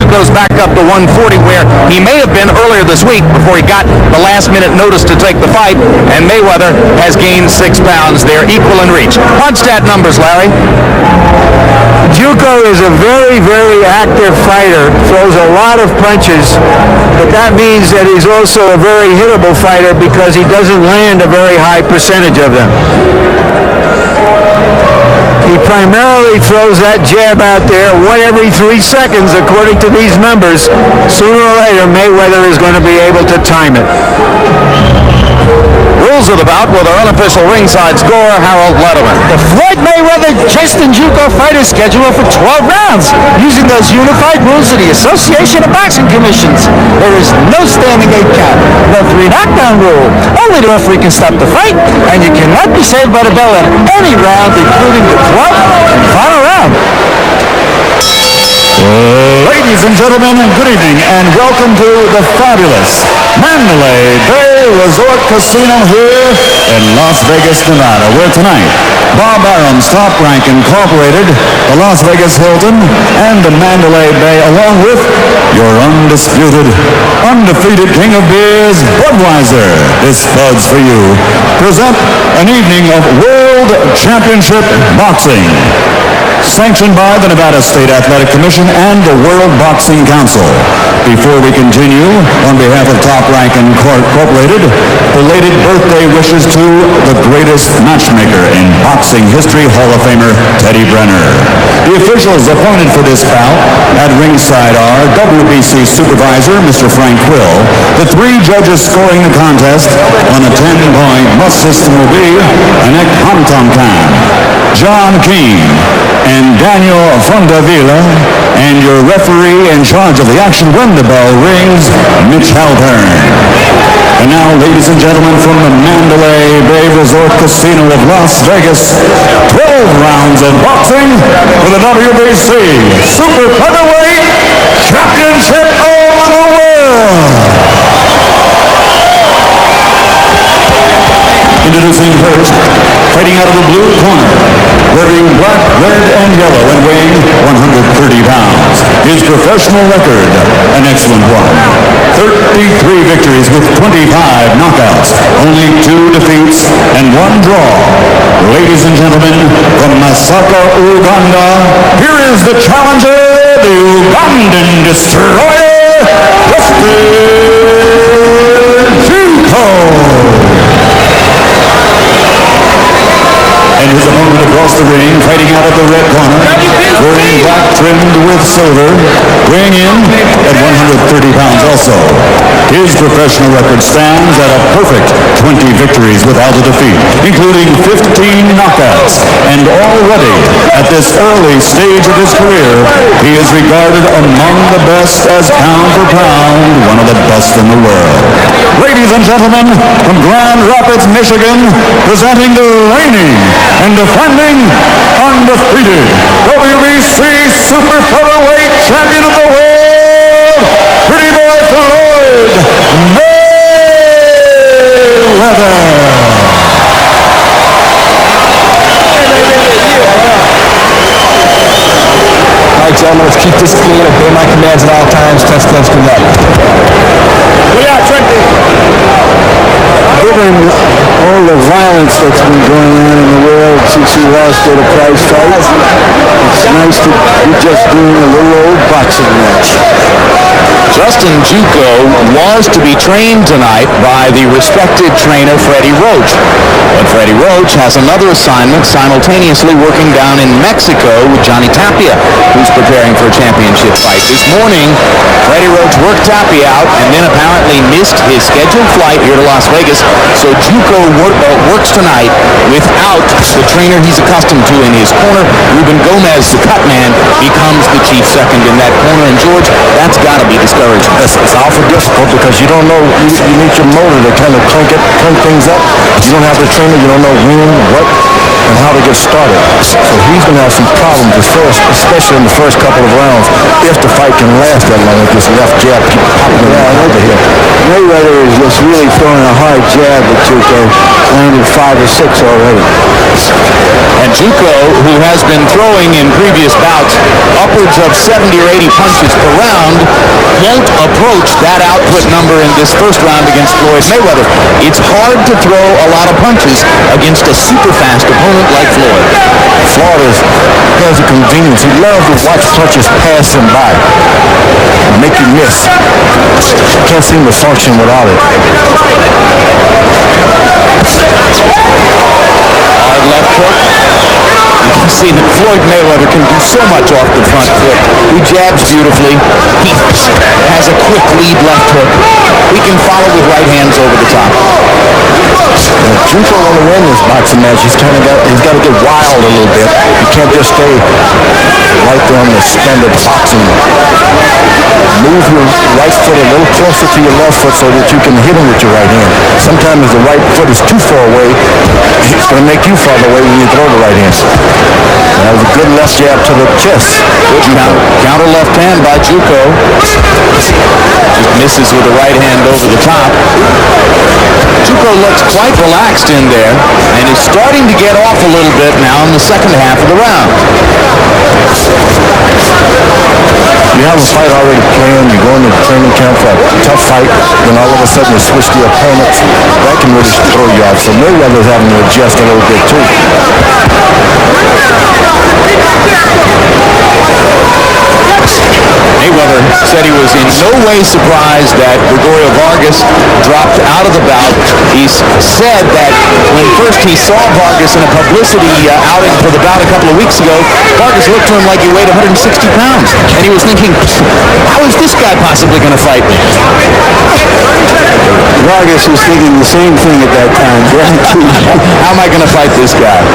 Juuko's back up to 140, where he may have been earlier this week before he got the last-minute notice to take the fight, and Mayweather has gained 6 pounds. They're equal in reach. Punch stat numbers, Larry. Juuko is a very, very active fighter, throws a lot of punches, but that means that he's also a very hittable fighter because he doesn't land a very high percentage of them. He primarily throws that jab out there 1 every 3 seconds, according to these numbers. Sooner or later, Mayweather is going to be able to time it. Rules of the bout with our unofficial ringside scorer, Harold Letterman. The Floyd Mayweather Justin Juuko fight is scheduled for 12 rounds, using those unified rules of the Association of Boxing Commissions. There is no standing 8 count, no 3 knockdown rule. Only the referee can stop the fight, and you cannot be saved by the bell in any round, including the 12th and final round. Ladies and gentlemen, good evening and welcome to the fabulous Mandalay Bay Resort Casino here in Las Vegas, Nevada, where tonight Bob Arum's Top Rank Incorporated, the Las Vegas Hilton, and the Mandalay Bay, along with your undisputed, undefeated king of beers, Budweiser, this Bud's for you, present an evening of World Championship Boxing, sanctioned by the Nevada State Athletic Commission and the World Boxing Council. Before we continue, on behalf of Top Rank Incorporated, belated birthday wishes to the greatest matchmaker in boxing history, Hall of Famer Teddy Brenner. The officials appointed for this bout at ringside are WBC Supervisor Mr. Frank Quill. The 3 judges scoring the contest on a 10-point must system will be Anek Hamtamkan, John Keane, and Daniel Fondavila, and your referee in charge of the action when the bell rings, Mitch Halpern. And now, ladies and gentlemen, from the Mandalay Bay Resort Casino of Las Vegas, 12 rounds of boxing for the WBC Super Featherweight Championship of the World. Introducing first, fighting out of the blue corner, wearing black, red, and yellow and weighing 130 pounds. His professional record, an excellent one. 33 victories with 25 knockouts, only 2 defeats and 1 draw. Ladies and gentlemen, from Masaka, Uganda, here is the challenger, the Ugandan destroyer, Justin Juuko. And his opponent across the ring, fighting out of the red corner, wearing black trimmed with silver, weighing in at 130 pounds also. His professional record stands at a perfect 20 victories without a defeat, including 15 knockouts. And already, at this early stage of his career, he is regarded among the best as pound for pound, one of the best in the world. Ladies and gentlemen, from Grand Rapids, Michigan, presenting the reigning and defending undefeated WBC Super Featherweight Champion of the World, Pretty Boy Floyd Mayweather. All right, gentlemen, let's keep discipline, obey my commands at all times, test gloves, good luck. Given all the violence that's been going on in the world since he lost at a prize fight, it's nice to be just doing a little old boxing match. Justin Juuko was to be trained tonight by the respected trainer Freddie Roach. But Freddie Roach has another assignment simultaneously working down in Mexico with Johnny Tapia, who's preparing for a championship fight. This morning, Freddie Roach worked Tapia out and then apparently missed his scheduled flight here to Las Vegas. So Juuko works tonight without the trainer he's accustomed to in his corner. Ruben Gomez, the cut man, becomes the chief second in that corner. And George, that's got to be discouraging. It's awful difficult because you don't know, you need your motor to kind of crank things up. You don't have the trainer, you don't know when, what, and how to get started. So he's going to have some problems at first, especially in the first couple of rounds, if the fight can last that long with this left jab keep popping over here. Mayweather is just really throwing a hard jab at Juuko, landed 5 or 6 already. And Juuko, who has been throwing in previous bouts upwards of 70 or 80 punches per round, won't approach that output number in this first round against Floyd Mayweather. It's hard to throw a lot of punches against a super fast opponent like Floyd. Floyd has a convenience. He loves to watch punches pass him by and make you miss. Can't seem to function without it. Hard left hook. You can see that Floyd Mayweather can do so much off the front foot. He jabs beautifully. He has a quick lead left hook. He can follow with right hands over the top. Juuko want to win this boxing match. He's got to get wild a little bit. You can't just stay right there on the standard boxing. Move your right foot a little closer to your left foot so that you can hit him with your right hand. Sometimes the right foot is too far away. It's going to make you farther away when you throw the right hand. That was a good left jab to the chest. Good counter left hand by Juuko. Just misses with the right hand over the top. Juuko looks quite relaxed in there and is starting to get off a little bit now in the second half of the round. You have a fight already planned, you go into the training camp for a tough fight, then all of a sudden you switch the opponents. That can really throw you off. So Mayweather's having to adjust a little bit too. Mayweather said he was in no way surprised that Gregorio Vargas dropped out of the bout. He said that when first he saw Vargas in a publicity outing for the bout a couple of weeks ago, Vargas looked to him like he weighed 160 pounds. And he was thinking, how is this guy possibly going to fight me? Vargas was thinking the same thing at that time. How am I going to fight this guy?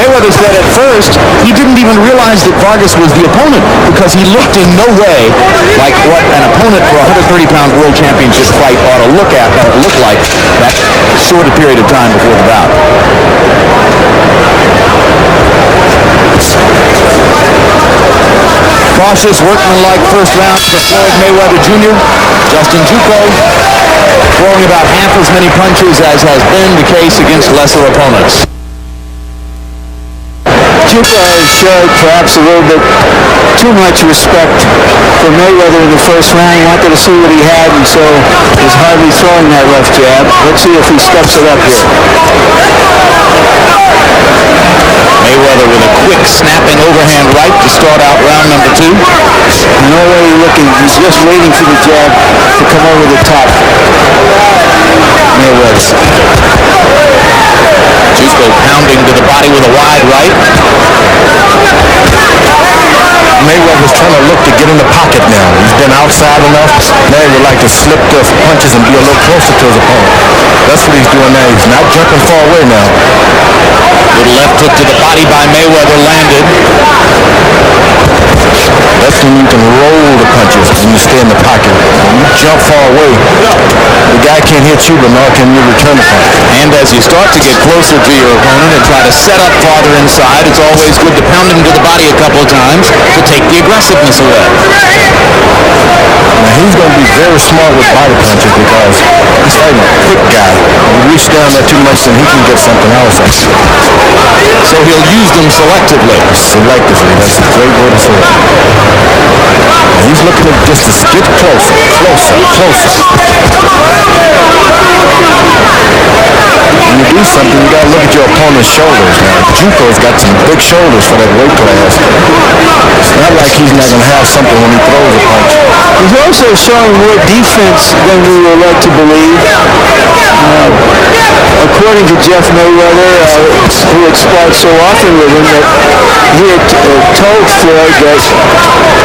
Mayweather said at first he didn't even realize that Vargas was the opponent because he looked in no way like what an opponent for a 130-pound world championship fight ought to look like that short a period of time before the bout. Cautious, workmanlike first round for Floyd Mayweather Jr. Justin Juuko throwing about half as many punches as has been the case against lesser opponents. Juuko has showed perhaps a little bit too much respect for Mayweather in the first round. He wanted to see what he had, and so is hardly throwing that left jab. Let's see if he steps it up here. Mayweather with a quick snapping overhand right to start out round number 2. No way looking. He's just waiting for the jab to come over the top. Mayweather. Juuko pounding to the body with a wide right. Mayweather's trying to look to get in the pocket now. He's been outside enough. Now he would like to slip the punches and be a little closer to his opponent. That's what he's doing now. He's not jumping far away now. Good left hook to the body by Mayweather landed. That's when you can roll the punches when you stay in the pocket. When you jump far away, the guy can't hit you, but nor can you return the punch. And as you start to get closer to your opponent and try to set up farther inside, it's always good to pound him to the body a couple of times to take the aggressiveness away. Now he's going to be very smart with body punches because he's fighting a quick guy. If you reach down there too much, then he can get something else. So he'll use them selectively. Selectively, that's a great way to say it. And he's looking at just to get closer. When you do something, you got to look at your opponent's shoulders. Now, Juuko's got some big shoulders for that weight class. It's not like he's not going to have something when he throws a punch. He's also showing more defense than we would like to believe. According to Jeff Mayweather, who had sparred so often with him, that he had told Floyd that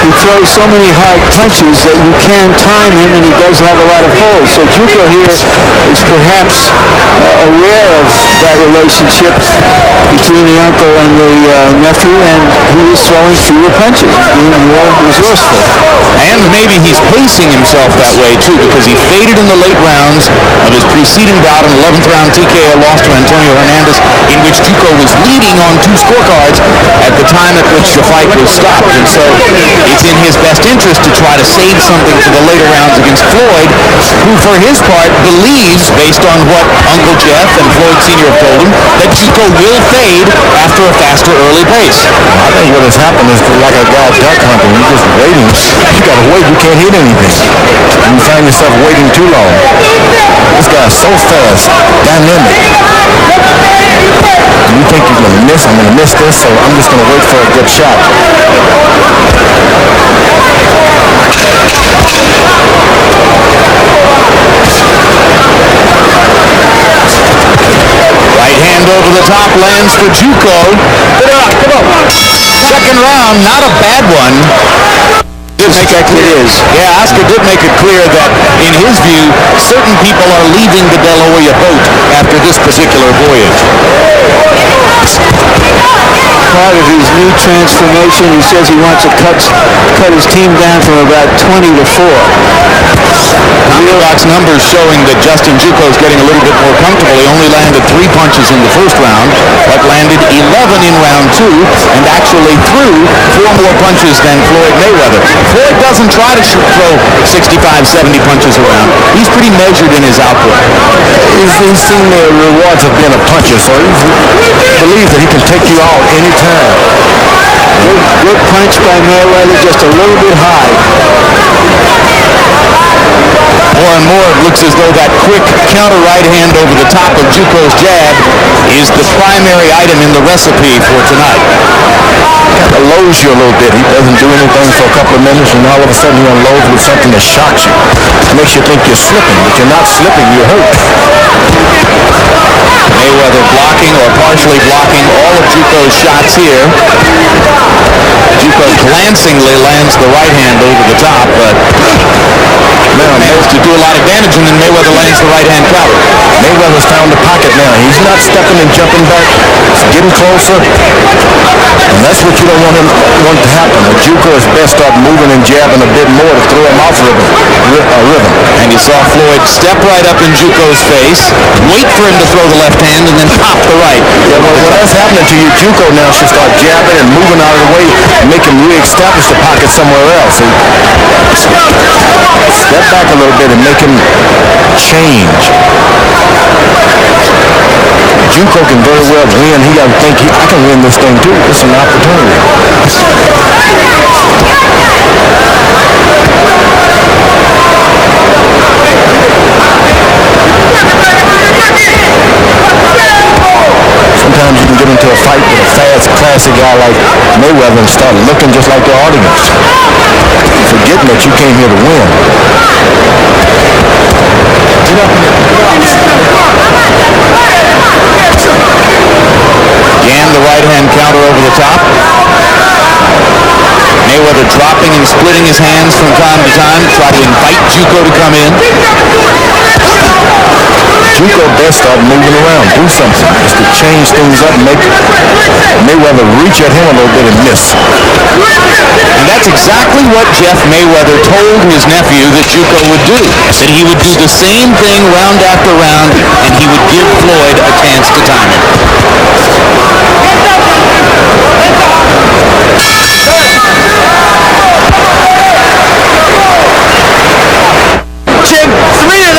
he throws so many hard punches that you can time him, and he does have a lot of holes. So Juuko here is perhaps aware of that relationship between the uncle and the nephew, and he is throwing fewer punches, being more resourceful. And maybe he's pacing himself that way too, because he faded in the late rounds of his preceding bout, an 11th round TKO loss to Antonio Hernandez, in which Juuko was leading on 2 scorecards at the time at which the fight was stopped. And so it's in his best interest to try to save something for the later rounds against Floyd, who for his part believes, based on what Uncle Jeff and Floyd Sr. have told him, that Juuko will fade after a faster early pace. I think what has happened is like a guy duck hunting. You're just waiting. You got to wait, you can't hit anything. And you find yourself waiting too long. This guy's so fast, dynamic. You think you're going to miss? I'm going to miss this, so I'm just going to wait for a good shot. Right hand over the top lands for Juuko. Second round, not a bad one. It is. Yeah, Oscar did make it clear that, in his view, certain people are leaving the De La Hoya boat after this particular voyage. Part of his new transformation, he says he wants to cut his team down from about 20 to 4. Box numbers showing that Justin Juuko is getting a little bit more comfortable. He only landed 3 punches in the first round, but landed 11 in round 2, and actually threw 4 more punches than Floyd Mayweather. Floyd doesn't try to throw 65, 70 punches around. He's pretty measured in his output. He's seen the rewards of being a puncher, so he believes that he can take you out anytime. Good punch by Mayweather, just a little bit high. More and more, it looks as though that quick counter right hand over the top of Juuko's jab is the primary item in the recipe for tonight. Kind of lowers you a little bit. He doesn't do anything for a couple of minutes, and all of a sudden he unloads with something that shocks you. It makes you think you're slipping, but you're not slipping, you're hurt. Mayweather blocking or partially blocking all of Juuko's shots here. Juuko glancingly lands the right hand over the top, but managed to do a lot of damage, and then Mayweather lands the right hand counter. Mayweather's found the pocket now. He's not stepping and jumping back. He's getting closer. And that's what you don't want to happen. Juuko is best off moving and jabbing a bit more to throw him off rhythm. And you saw Floyd step right up in Juuko's face, wait for him to throw the left hand, and then pop the right. Yeah, well, when that's happening to you, Juuko now should start jabbing and moving out of the way and make him re-establish the pocket somewhere else. Step back a little bit and make him change. Juuko can very well win. He doesn't think I can win this thing too. It's an opportunity. Sometimes you can get into a fight with a fast, classy guy like Mayweather and start looking just like the audience, forgetting that you came here to win. Again, the right hand counter over the top. Mayweather dropping and splitting his hands from time to time to try to invite Juuko to come in. Juuko best off moving around, do something, just to change things up and make Mayweather reach at him a little bit and miss. And that's exactly what Jeff Mayweather told his nephew that Juuko would do. That he would do the same thing round after round, and he would give Floyd a chance to time it. Jim, 3-0,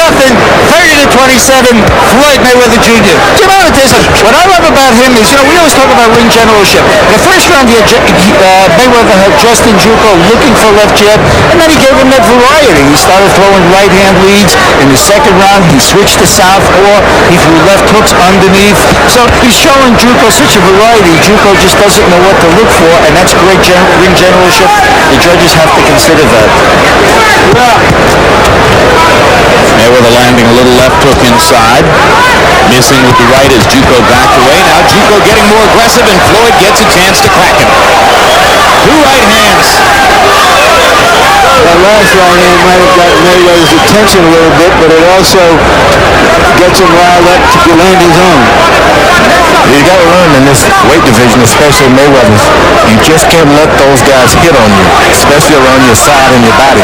30-27, Floyd Mayweather Jr. Jim, I would say what I love about him is, we always talk about ring generalship. In the first round, Mayweather had Justin Juuko looking for left jab, and then he gave him that variety. He started throwing right-hand leads. In the second round, he switched to southpaw. He threw left hooks underneath. So he's showing Juuko such a variety. Juuko just doesn't know what to look for, and that's great ring generalship. The judges have to consider that. Mayweather landing a little left hook inside. Missing with the right as Juuko backed away. Now Juuko getting more aggressive, and Floyd gets a chance to crack him. 2 right hands. That last right hand might have got Mayweather's attention a little bit, but it also gets him riled up to land his own. You got to learn in this weight division, especially Mayweather's, you just can't let those guys hit on you, especially around your side and your body.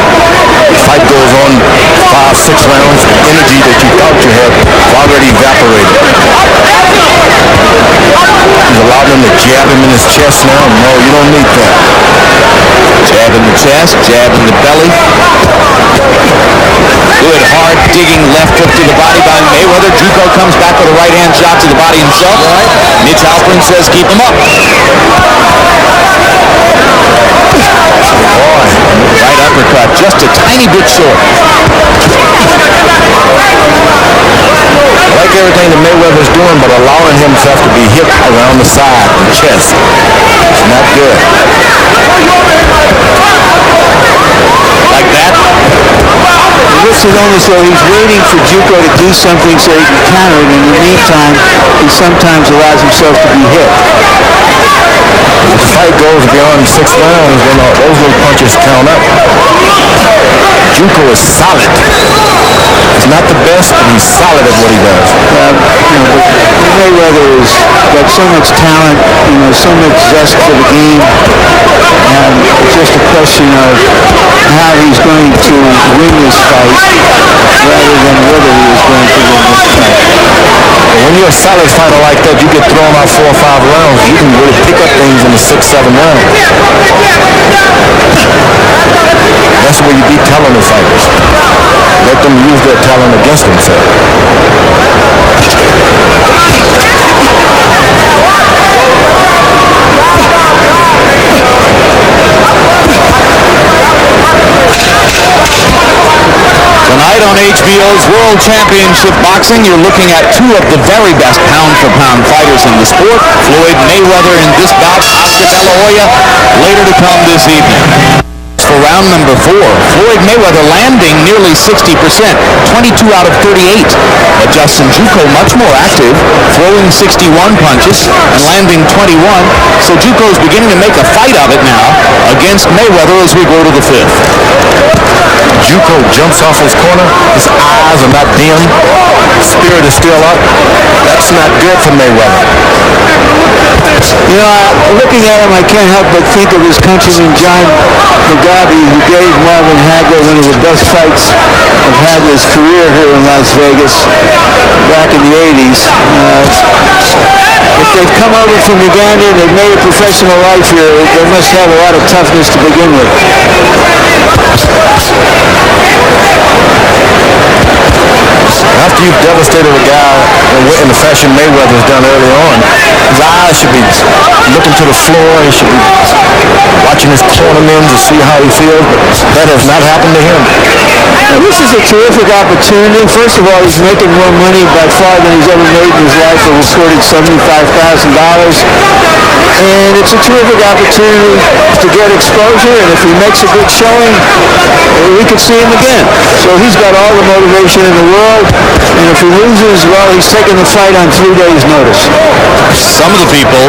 The fight goes on 5, 6 rounds, the energy that you thought you had already evaporated. He's allowed him to jab him in his chest now. No, you don't need that. Jab in the chest, jab in the belly. Good, hard, digging left hook to the body by Mayweather. Juuko comes back with a right-hand shot to the body himself. Mitch Halpern says keep him up. Boy, right uppercut, just a tiny bit short. I like everything that Mayweather's doing, but allowing himself to be hit around the side and chest is not good. Like that. It looks almost though he's waiting for Juuko to do something so he can counter it. In the meantime, he sometimes allows himself to be hit. If the fight goes beyond 6 rounds, then those little punches count up. Juuko is solid. He's not the best, but he's solid at what he does. Mayweather has got so much talent, so much zest for the game, and it's just a question of how he's going to win this fight rather than whether he is going to win this fight. But when you're a solid fighter like that, you get thrown out 4 or 5 rounds, you can really pick up things in the 6, 7 rounds. That's where you beat talented fighters. Let them use their talent against themselves. Tonight on HBO's World Championship Boxing, you're looking at 2 of the very best pound-for-pound fighters in the sport. Floyd Mayweather in this bout, Oscar De La Hoya later to come this evening. For round number 4, Floyd Mayweather landing nearly 60%, 22 out of 38. But Justin Juuko much more active, throwing 61 punches and landing 21. So Juuko's beginning to make a fight of it now against Mayweather as we go to the 5th. Juuko jumps off his corner. His eyes are not dim. Spirit is still up. That's not good for Mayweather. Looking at him, I can't help but think of his countryman John Mugabe, who gave Marvin Hagler one of the best fights of Hagler's career here in Las Vegas back in the 80s. If they've come over from Uganda and they've made a professional life here, they must have a lot of toughness to begin with. After you've devastated a guy in the fashion Mayweather's done early on, his eyes should be looking to the floor. He should be watching his cornermen to see how he feels, but that has not happened to him. Now, this is a terrific opportunity. First of all, he's making more money by far than he's ever made in his life, a recorded $75,000. And it's a terrific opportunity to get exposure, and if he makes a good showing, we could see him again. So he's got all the motivation in the world, and if he loses, well, he's taking the fight on 3 days' notice. Some of the people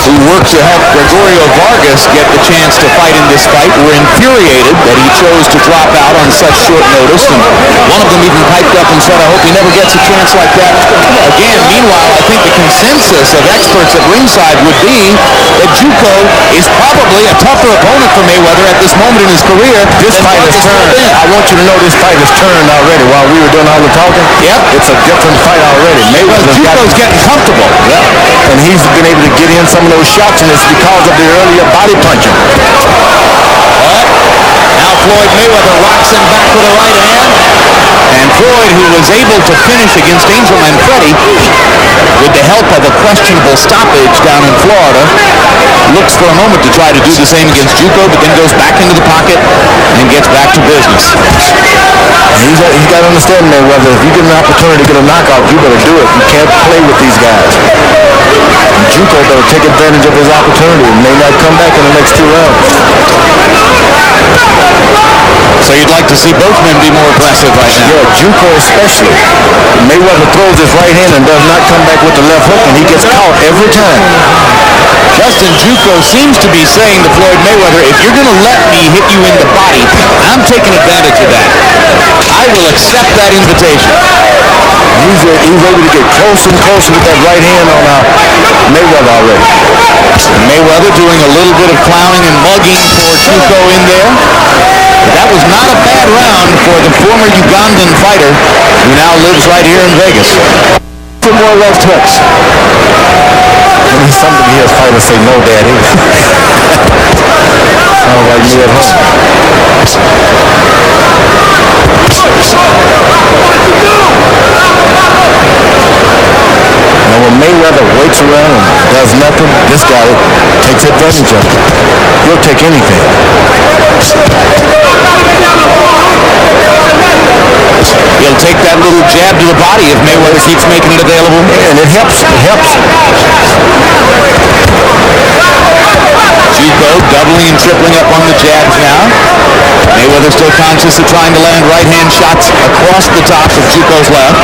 who worked to help Gregorio Vargas get the chance to fight in this fight were infuriated that he chose to drop out on such short notice, and one of them even piped up and said, I hope he never gets a chance like that again. Meanwhile, I think the consensus of experts at ringside would be that Juuko is probably a tougher opponent for Mayweather at this moment in his career. This fight has turned. I want you to know this fight has turned already. While we were doing all the talking, it's a different fight already. Juuko's getting comfortable. And he's been able to get in some of those shots, and it's because of the earlier body punching. Now Floyd Mayweather rocks him back with a right hand. And Floyd, who was able to finish against Angel Manfredi with the help of a questionable stoppage down in Florida, looks for a moment to try to do the same against Juuko, but then goes back into the pocket and gets back to business. He's got to understand, Mayweather, if you get an opportunity to get a knockout, you better do it. You can't play with these guys. And Juuko better take advantage of his opportunity and may not come back in the next 2 rounds. So you'd like to see both men be more aggressive right now? Yeah, Juuko especially. Mayweather throws his right hand and does not come back with the left hook, and he gets caught every time. Justin Juuko seems to be saying to Floyd Mayweather, if you're going to let me hit you in the body, I'm taking advantage of that. I will accept that invitation. He's able to get closer and closer with that right hand on Mayweather already. Mayweather doing a little bit of clowning and mugging for Juuko in there. But that was not a bad round for the former Ugandan fighter who now lives right here in Vegas. For more left hooks. And he's something to hear fighters say, no, daddy. Sounds like me at home. Now when Mayweather waits around and does nothing, this guy takes advantage of it. He'll take anything. little jab to the body if Mayweather keeps making it available. And it helps. It helps. Juuko doubling and tripling up on the jabs now. Mayweather still conscious of trying to land right-hand shots across the top of Juuko's left.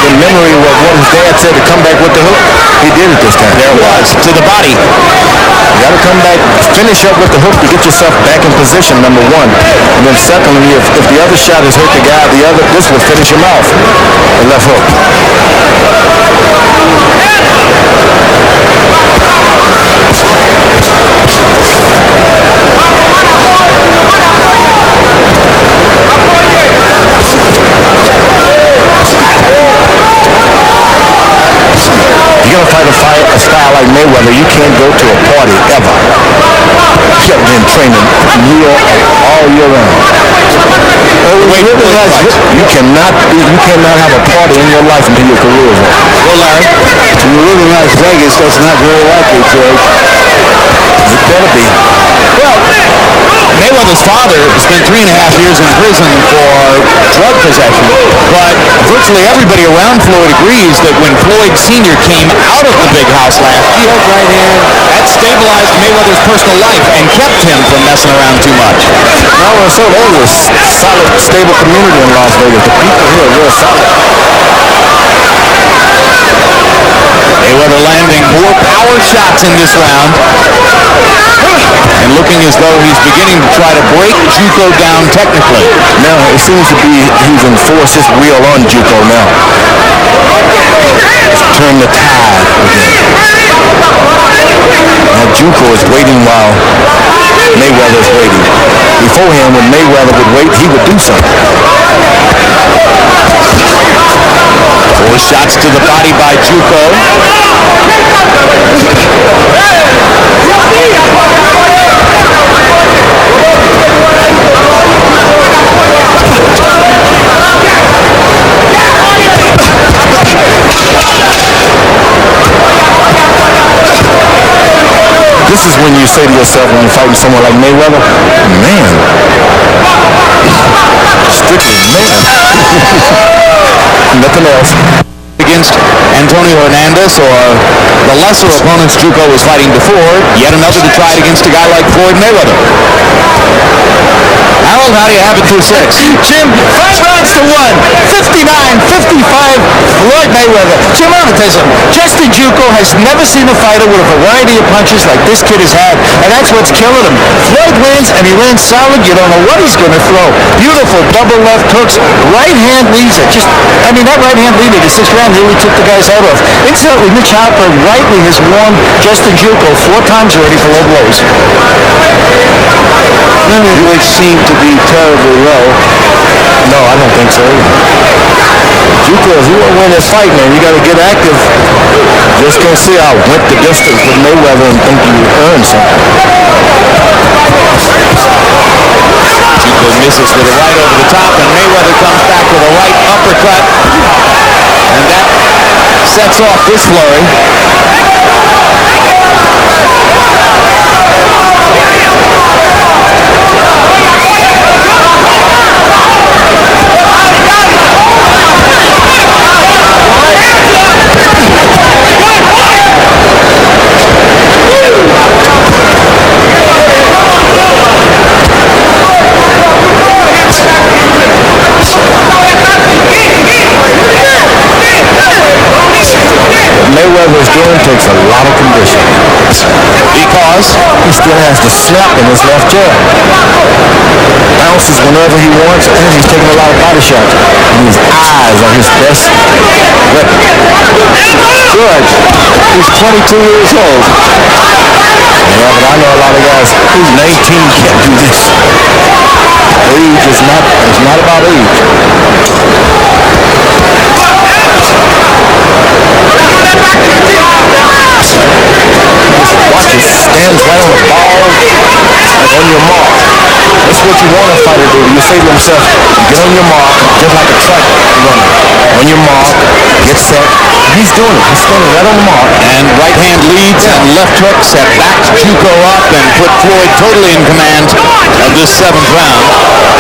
The memory of what his dad said to come back with the hook, he did it this time. There it was, to the body. You got to come back, finish up with the hook to get yourself back in position, number one. And then secondly, if the other shot has hurt the guy, this will finish him off. The left hook. You're going to fight a style like Mayweather, you can't go to a party ever. You have been training all year round. You cannot have a party in your life until your career is over. Well, Larry, When you live in Las Vegas, that's not very likely, George. It better be. well, Mayweather's father spent 3.5 years in prison for drug possession, but virtually everybody around Floyd agrees that when Floyd Sr. came out of the big house last year, that stabilized Mayweather's personal life and kept him from messing around too much. No, so there's a solid, stable community in Las Vegas. The people here are real solid. Mayweather landing more power shots in this round and looking as though he's beginning to try to break Juuko down technically. Now, it seems to be he's enforced his will on Juuko now. Turn the tide again. Now, Juuko is waiting while Mayweather is waiting. Beforehand, when Mayweather would wait, he would do something. 4 shots to the body by Juuko. This is when you say to yourself when you're fighting someone like Mayweather, man, strictly man. Nothing else. Against Antonio Hernandez or the lesser opponents Juuko was fighting before, yet another to try it against a guy like Floyd Mayweather. Harold, how do you have it through 6? Jim, 5 rounds to 1. 59-55, Floyd Mayweather. Jim, I'm going to tell you something. Justin Juuko has never seen a fighter with a variety of punches like this kid has had, and that's what's killing him. Floyd wins, and he lands solid. You don't know what he's going to throw. Beautiful double left hooks. Right hand leads it. That right hand lead in the 6th round really took the guy's head off. Incidentally, Mitch Hopper rightly has warned Justin Juuko 4 times already for low blows. None of which seem to be terribly low. No, I don't think so. Juuko, if you want to win this fight, man, you got to get active. Just can't see I went the distance with Mayweather and think you earned something. Juuko misses with a right over the top, and Mayweather comes back with a right uppercut. And that sets off this flurry. Mayweather's doing takes a lot of condition because he still has the snap in his left jab. Bounces whenever he wants, and he's taking a lot of body shots. And his eyes are his best weapon. George, he's 22 years old. Yeah, but I know a lot of guys who's 19 can't do this. Age is not about age. Watch it, stands right on the ball, on your mark. That's what you want a fighter to do. You say to himself, get on your mark, just like a track runner. On your mark, get set. He's doing it. He's standing right on the mark. And right hand leads and left hook set back Juuko up and put Floyd totally in command of this 7th round.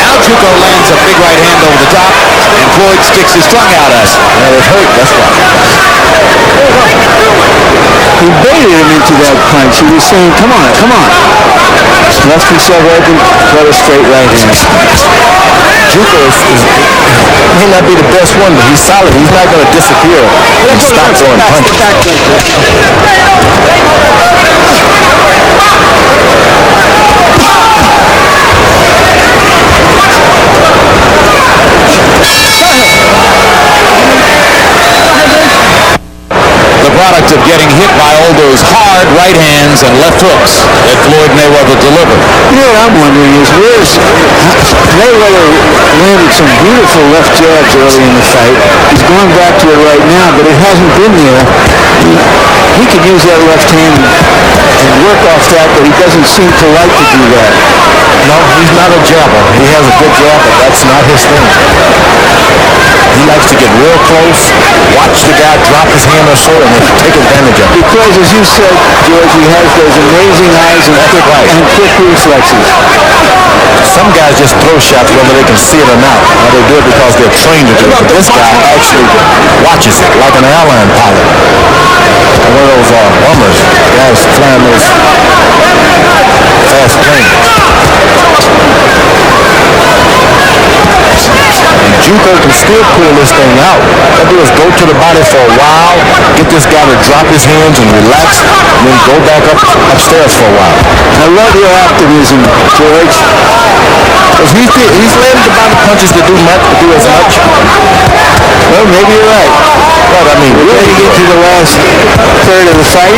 Now Juuko lands a big right hand over the top. And Floyd sticks his tongue out at him. And it hurt, that's why. He baited him into that punch. He was saying, come on, come on. Left himself open, throw a straight right hand. Juuko may not be the best one, but he's solid. He's not going to disappear and stop throwing punches. Product of getting hit by all those hard right hands and left hooks that Floyd Mayweather delivered. You know what I'm wondering is, Mayweather landed some beautiful left jabs early in the fight. He's going back to it right now, but it hasn't been there. He could use that left hand and work off that, but he doesn't seem to like to do that. No, he's not a jabber. He has a good jab, but that's not his thing. He likes to get real close, watch the guy drop his hand or so, and then take advantage of it. Because, as you said, George, he has those amazing eyes and quick reflexes. Some guys just throw shots whether they can see it or not. Or they do it because they're trained to do it. But this guy actually watches it like an airline pilot. One of those bombers. Guys flying those fast planes. Juuko can still pull this thing out. All they do is go to the body for a while, get this guy to drop his hands and relax, and then go back upstairs for a while. I love your optimism, George. Because he's landed the body punches to do as much. Well, maybe you're right. But I mean, we're going to get to the last third of the fight.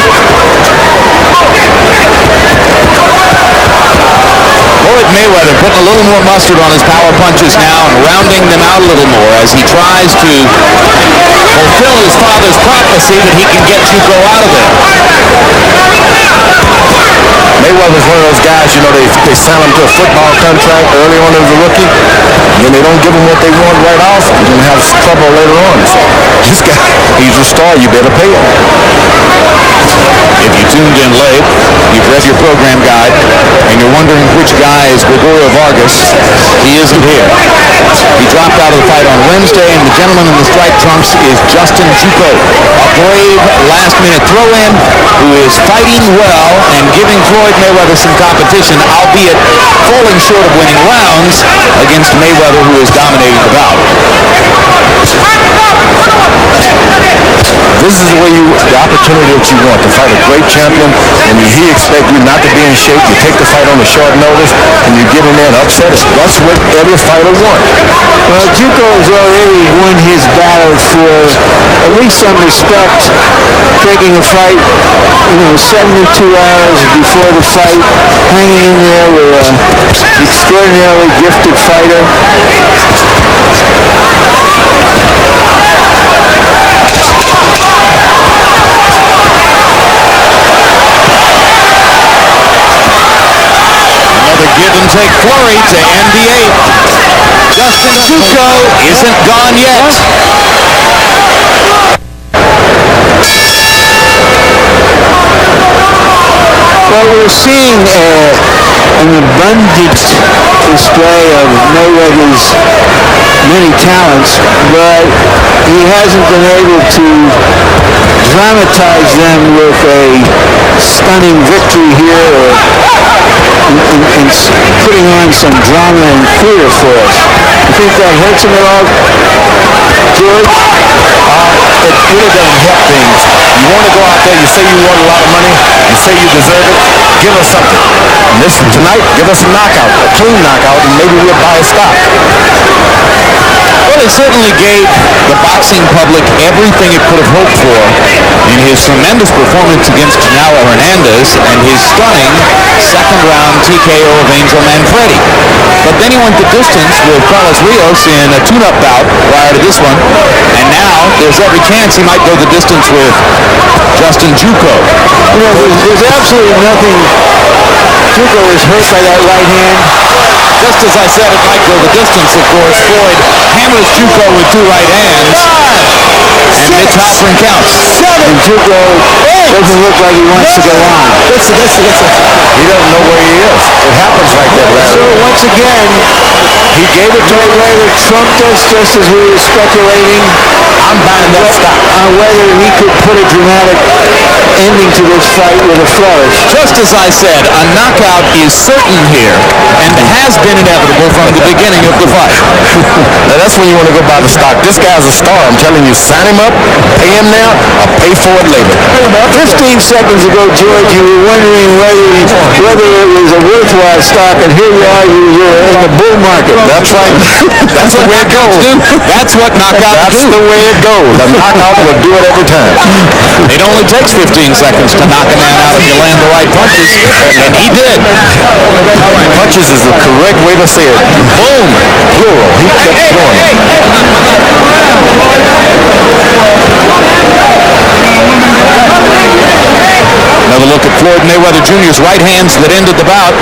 Floyd Mayweather putting a little more mustard on his power punches now and rounding them out a little more as he tries to fulfill his father's prophecy that he can get Juuko out of there. Mayweather's one of those guys, you know, they sign him to a football contract early on as a rookie, and then they don't give him what they want right off, and then have trouble later on. So this guy, he's a star, you better pay him. If you tuned in late, you've read your program guide, and you're wondering which guy is Gregorio Vargas, he isn't here. He dropped out of the fight on Wednesday, and the gentleman in the striped trunks is Justin Juuko, a brave last-minute throw-in who is fighting well and giving Floyd Mayweather some competition, albeit falling short of winning rounds against Mayweather, who is dominating the bout. This is the opportunity that you want to fight a great champion, and he expects you not to be in shape. You take the fight on a short notice, and you get in there and upset it. That's what every fighter wants. Well, Juuko has already won his battle for at least some respect, taking a fight, 72 hours before the fight, hanging in there with an extraordinarily gifted fighter. Give and take flurry to end the 8th. Justin Juuko isn't gone yet. Well, we're seeing an abundant display of Mayweather's many talents, but he hasn't been able to dramatize them with a stunning victory here and putting on some drama and theater for us. You think that hurts him at all, George? It really doesn't help things. You want to go out there, you say you want a lot of money, you say you deserve it, give us something. And tonight, give us a knockout, a clean knockout, and maybe we'll buy a stock. Well, he certainly gave the boxing public everything it could have hoped for in his tremendous performance against Canelo Hernandez and his stunning second-round TKO of Angel Manfredi. But then he went the distance with Carlos Rios in a tune-up bout prior to this one, and now there's every chance he might go the distance with Justin Juuko. There's absolutely nothing. Juuko is hurt by that right hand. Just as I said, it might go the distance, of course. Floyd hammers Juuko with 2 right hands, and Mitch Hoffman counts. And Juuko doesn't look like he wants to go on. He doesn't know where he is. It happens like that, Larry. So once again, He gave it to Mayweather, trumped us just as we were speculating. I'm buying that stock. On whether he could put a dramatic ending to this fight with a flourish. Just as I said, a knockout is certain here and has been inevitable from the beginning of the fight. Now that's when you want to go buy the stock. This guy's a star. I'm telling you, sign him up, pay him now, or pay for it later. 15 seconds ago, George, you were wondering whether it was a worthwhile stock, and here you are, you're in the bull market. That's right. That's the way it goes. That's what knockouts That's do. the way it goes. A knockout will do it every time. It only takes 15 seconds to knock a man out if you land the right punches, and he did. Punches is the correct way to say it. Boom. Plural. He kept going. Another look at Floyd Mayweather Jr.'s right hands that ended the bout.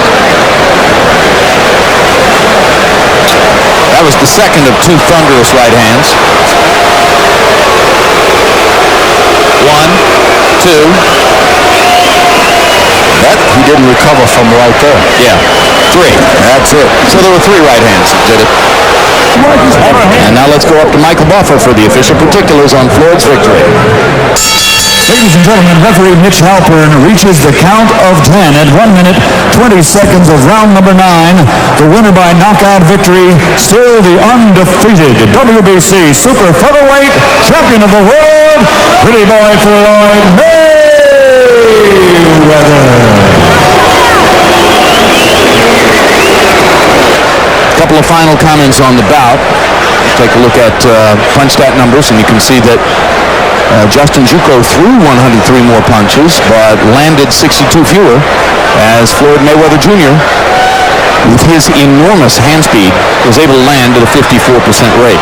That was the second of two thunderous right hands. 1, 2. That he didn't recover from right there. Yeah, 3. That's it. So there were 3 right hands that did it. And now let's go up to Michael Buffer for the official particulars on Floyd's victory. Ladies and gentlemen, referee Mitch Halpern reaches the count of 10 at 1 minute, 20 seconds of round number 9. The winner by knockout victory, still the undefeated WBC Super Featherweight Champion of the World, Pretty Boy Floyd Mayweather. A couple of final comments on the bout. Take a look at punch stat numbers, and you can see that Justin Juuko threw 103 more punches, but landed 62 fewer, as Floyd Mayweather Jr., with his enormous hand speed, was able to land at a 54% rate.